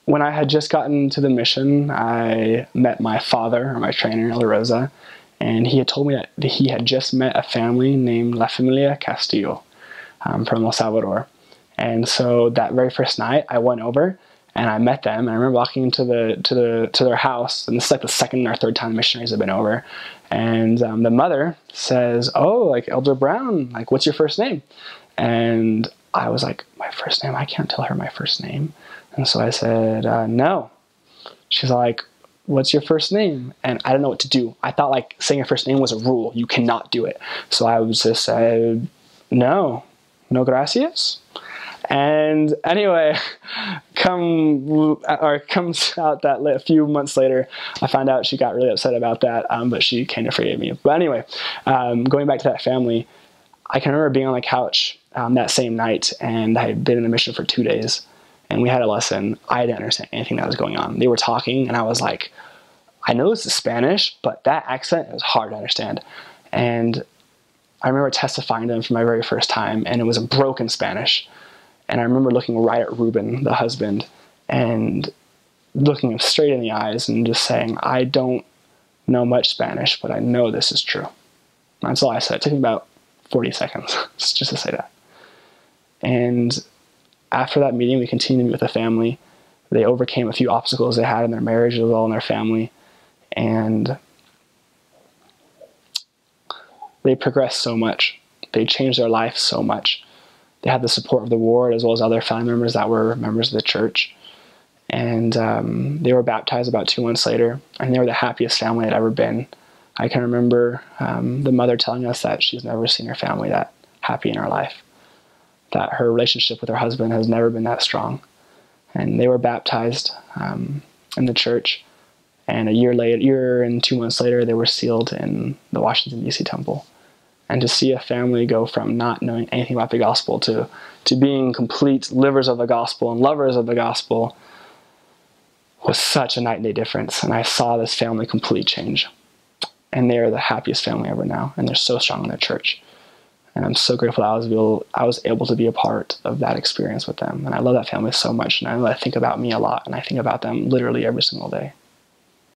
when I had just gotten to the mission, I met my father, or my trainer, Elder Rosa, and he had told me that he had just met a family named La Familia Castillo from El Salvador. And so that very first night, I went over and I met them. And I remember walking into their house, and this is like the second or third time the missionaries have been over. And the mother says, "Oh, like Elder Brown, like what's your first name?" And I was like, "My first name? I can't tell her my first name." And so I said, "No." She's like, "What's your first name?" And I didn't know what to do. I thought like saying your first name was a rule. You cannot do it. So I was just said, "No gracias." And anyway, comes out that a few months later, I found out she got really upset about that, but she kind of forgave me. But anyway, going back to that family, I can remember being on the couch that same night, and I had been in the mission for 2 days, and we had a lesson. I didn't understand anything that was going on. They were talking, and I was like, I know this is Spanish, but that accent is hard to understand. And I remember testifying to them for my very first time, and it was a broken Spanish. And I remember looking right at Ruben, the husband, and looking him straight in the eyes and just saying, "I don't know much Spanish, but I know this is true." That's all I said. It took me about 40 seconds just to say that. And after that meeting, we continued to meet with the family. They overcame a few obstacles they had in their marriage as well in their family. And they progressed so much. They changed their life so much. They had the support of the ward as well as other family members that were members of the church. And they were baptized about 2 months later, and they were the happiest family I'd ever been. I can remember the mother telling us that she's never seen her family that happy in her life, that her relationship with her husband has never been that strong. And they were baptized in the church, and a year and 2 months later, they were sealed in the Washington, D.C. temple. And to see a family go from not knowing anything about the gospel to being complete livers of the gospel and lovers of the gospel was such a night and day difference. And I saw this family completely change. And they are the happiest family ever now. And they're so strong in their church. And I'm so grateful that I was able to be a part of that experience with them. And I love that family so much. And I think about me a lot. And I think about them literally every single day.